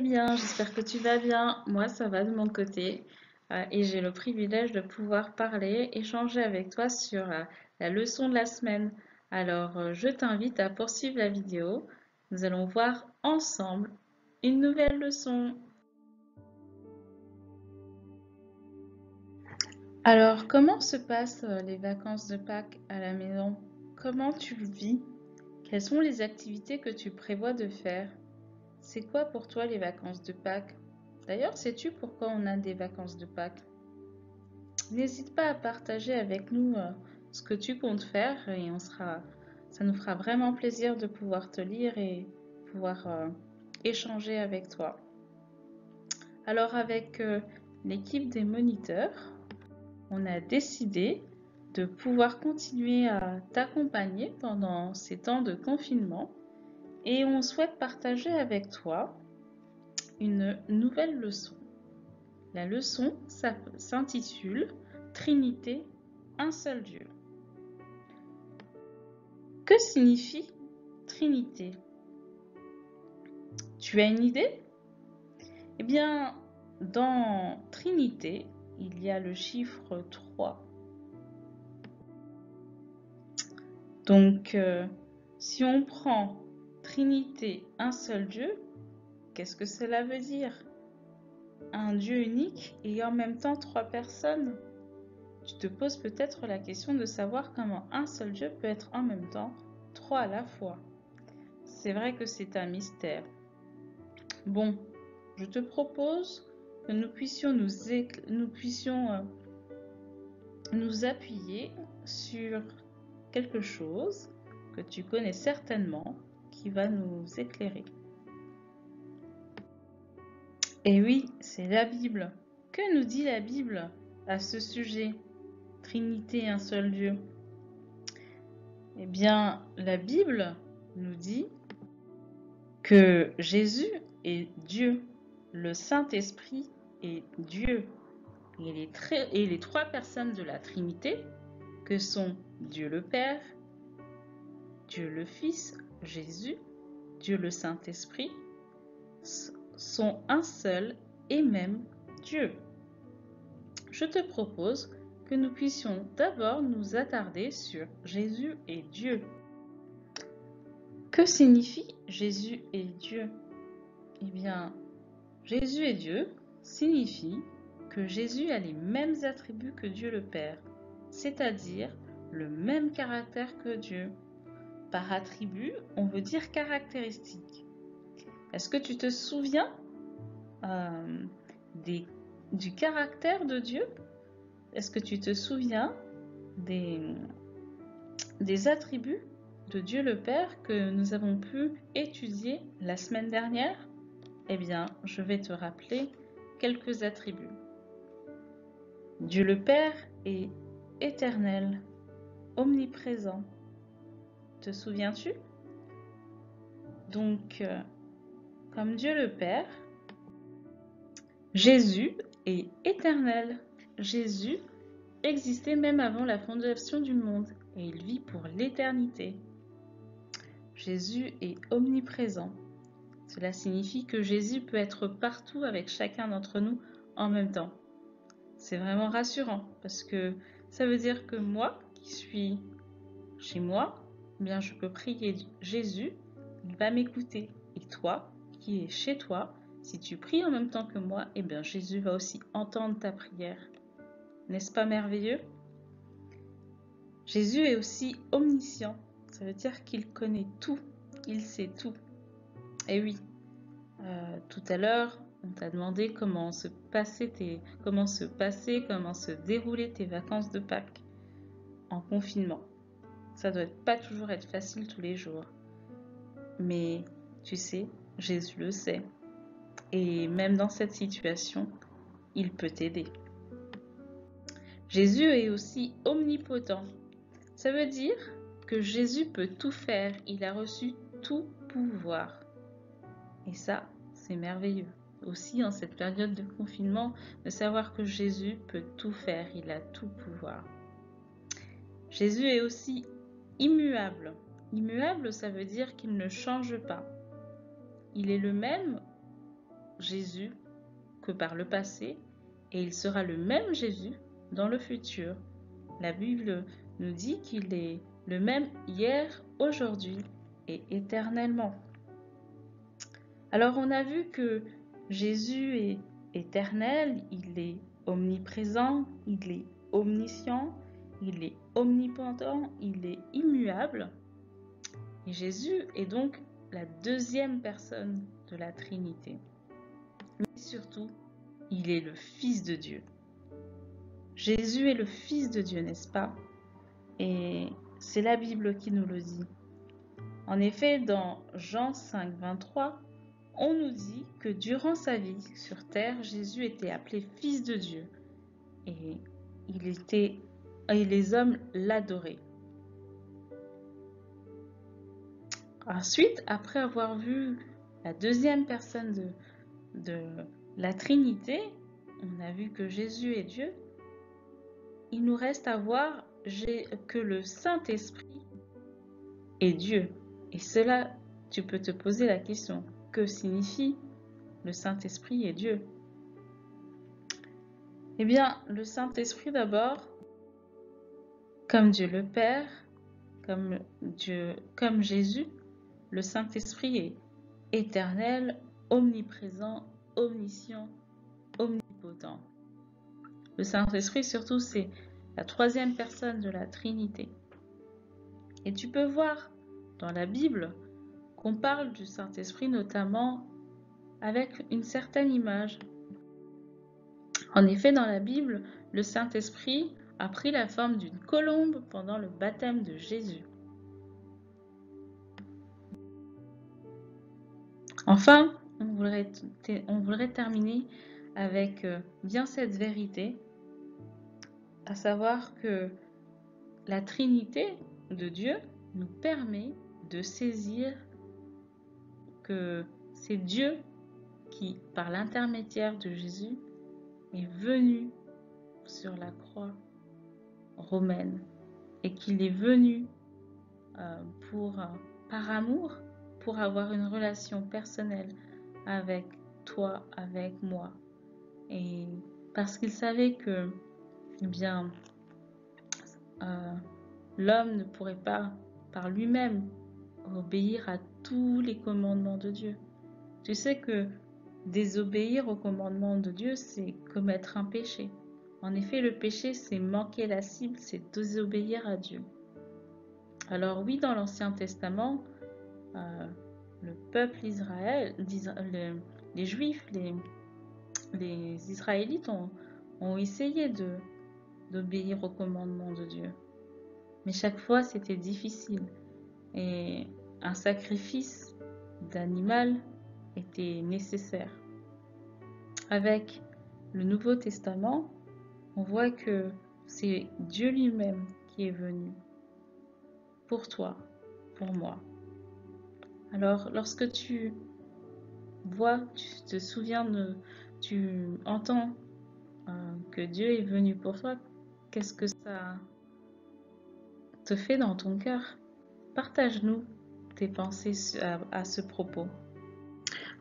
Eh bien, j'espère que tu vas bien. Moi, ça va de mon côté. Et j'ai le privilège de pouvoir parler, échanger avec toi sur la leçon de la semaine. Alors, je t'invite à poursuivre la vidéo. Nous allons voir ensemble une nouvelle leçon. Alors, comment se passent les vacances de Pâques à la maison? Comment tu le vis? Quelles sont les activités que tu prévois de faire? C'est quoi pour toi les vacances de Pâques? D'ailleurs, sais-tu pourquoi on a des vacances de Pâques? N'hésite pas à partager avec nous ce que tu comptes faire et ça nous fera vraiment plaisir de pouvoir te lire et pouvoir échanger avec toi. Alors avec l'équipe des moniteurs, on a décidé de pouvoir continuer à t'accompagner pendant ces temps de confinement et on souhaite partager avec toi une nouvelle leçon. La leçon s'intitule Trinité, un seul Dieu. Que signifie Trinité? Tu as une idée? Eh bien, dans Trinité, il y a le chiffre 3. Donc, si on prend Trinité, un seul Dieu, qu'est-ce que cela veut dire? Un Dieu unique et en même temps 3 personnes. Tu te poses peut-être la question de savoir comment un seul Dieu peut être en même temps 3 à la fois. C'est vrai que c'est un mystère. Bon, je te propose que nous puissions nous appuyer sur quelque chose que tu connais certainement qui va nous éclairer. Et oui, c'est la Bible. Que nous dit la Bible à ce sujet? Trinité, un seul Dieu. Eh bien, la Bible nous dit que Jésus est Dieu, le Saint-Esprit est Dieu. Et les 3 personnes de la Trinité, que sont Dieu le Père, Dieu le Fils, Jésus, Dieu le Saint-Esprit, sont un seul et même Dieu. Je te propose que nous puissions d'abord nous attarder sur Jésus et Dieu. Que signifie Jésus et Dieu? Eh bien, Jésus et Dieu signifie que Jésus a les mêmes attributs que Dieu le Père, c'est-à-dire le même caractère que Dieu. Par attribut, on veut dire caractéristique. Est-ce que tu te souviens du caractère de Dieu? Est-ce que tu te souviens des attributs de Dieu le Père que nous avons pu étudier la semaine dernière? Eh bien, je vais te rappeler quelques attributs. Dieu le Père est éternel, omniprésent. Te souviens-tu? Donc, comme Dieu le Père, Jésus est éternel. Jésus existait même avant la fondation du monde et il vit pour l'éternité. Jésus est omniprésent. Cela signifie que Jésus peut être partout avec chacun d'entre nous en même temps. C'est vraiment rassurant parce que ça veut dire que moi qui suis chez moi, eh bien je peux prier Jésus, il va m'écouter. Et toi qui es chez toi, si tu pries en même temps que moi, eh bien Jésus va aussi entendre ta prière. N'est-ce pas merveilleux? Jésus est aussi omniscient. Ça veut dire qu'il connaît tout, il sait tout. Et oui, tout à l'heure, on t'a demandé comment se déroulaient tes vacances de Pâques en confinement. Ça doit pas toujours être facile tous les jours. Mais tu sais, Jésus le sait. Et même dans cette situation, il peut t'aider. Jésus est aussi omnipotent. Ça veut dire que Jésus peut tout faire. Il a reçu tout pouvoir. Et ça, c'est merveilleux. Aussi, en cette période de confinement, de savoir que Jésus peut tout faire. Il a tout pouvoir. Jésus est aussi immuable. Immuable, ça veut dire qu'il ne change pas. Il est le même Jésus que par le passé et il sera le même Jésus dans le futur. La Bible nous dit qu'il est le même hier, aujourd'hui et éternellement. Alors on a vu que Jésus est éternel, il est omniprésent, il est omniscient, il est omnipotent, il est immuable. Et Jésus est donc la deuxième personne de la Trinité. Mais surtout, il est le Fils de Dieu. Jésus est le Fils de Dieu, n'est-ce pas? Et c'est la Bible qui nous le dit. En effet, dans Jean 5, 23, on nous dit que durant sa vie sur terre, Jésus était appelé Fils de Dieu et les hommes l'adoraient. Ensuite, après avoir vu la deuxième personne de la Trinité, on a vu que Jésus est Dieu. Il nous reste à voir que le Saint-Esprit est Dieu. Et cela, tu peux te poser la question, que signifie le Saint-Esprit est Dieu? Eh bien, le Saint-Esprit d'abord, comme Dieu le Père, comme Jésus, le Saint-Esprit est éternel, omniprésent, omniscient, omnipotent. Le Saint-Esprit, surtout, c'est la troisième personne de la Trinité. Et tu peux voir dans la Bible qu'on parle du Saint-Esprit notamment avec une certaine image. En effet, dans la Bible, le Saint-Esprit a pris la forme d'une colombe pendant le baptême de Jésus. Enfin, on voudrait terminer avec bien cette vérité, à savoir que la Trinité de Dieu nous permet de saisir que c'est Dieu qui, par l'intermédiaire de Jésus, est venu sur la croix romaine et qu'il est venu par amour, pour avoir une relation personnelle avec toi, avec moi. Et parce qu'il savait que, eh bien, l'homme ne pourrait pas par lui-même obéir à tous les commandements de Dieu. Tu sais que désobéir aux commandements de Dieu, c'est commettre un péché. En effet, le péché, c'est manquer la cible, c'est désobéir à Dieu. Alors oui, dans l'Ancien Testament, le peuple Israël, les Juifs, les Israélites ont essayé d'obéir aux commandements de Dieu. Mais chaque fois, c'était difficile. Et un sacrifice d'animal était nécessaire. Avec le Nouveau Testament, on voit que c'est Dieu lui-même qui est venu pour toi, pour moi. Alors, lorsque tu vois, tu te souviens, tu entends que Dieu est venu pour toi, qu'est-ce que ça te fait dans ton cœur? Partage-nous tes pensées à ce propos.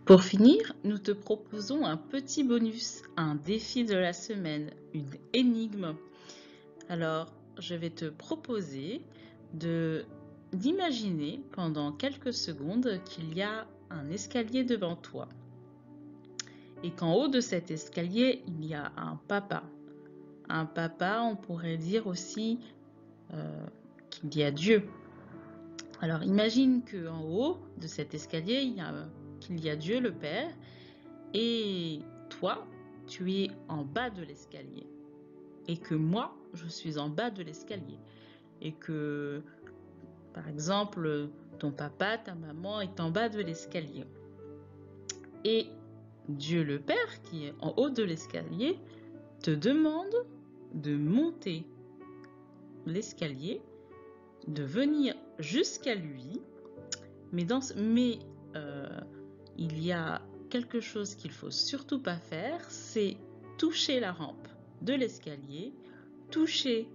Pour finir, nous te proposons un petit bonus, un défi de la semaine, une énigme. Alors, je vais te proposer d'imaginer pendant quelques secondes qu'il y a un escalier devant toi et qu'en haut de cet escalier, il y a un papa. Un papa, on pourrait dire aussi qu'il y a Dieu. Alors, imagine qu'en haut de cet escalier, qu'il y a Dieu le Père et toi, tu es en bas de l'escalier et que moi, je suis en bas de l'escalier et que, par exemple, ton papa, ta maman est en bas de l'escalier. Et Dieu le Père, qui est en haut de l'escalier, te demande de monter l'escalier, de venir jusqu'à lui, mais il y a quelque chose qu'il faut surtout pas faire, c'est toucher la rampe de l'escalier, toucher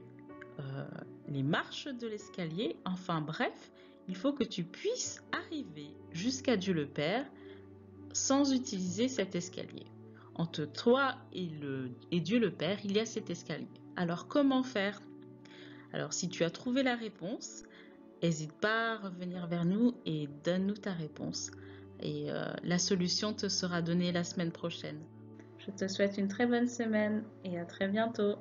les marches de l'escalier, enfin bref, il faut que tu puisses arriver jusqu'à Dieu le Père sans utiliser cet escalier. Entre toi et Dieu le Père, il y a cet escalier. Alors comment faire? Alors si tu as trouvé la réponse, n'hésite pas à revenir vers nous et donne-nous ta réponse. Et la solution te sera donnée la semaine prochaine. Je te souhaite une très bonne semaine et à très bientôt.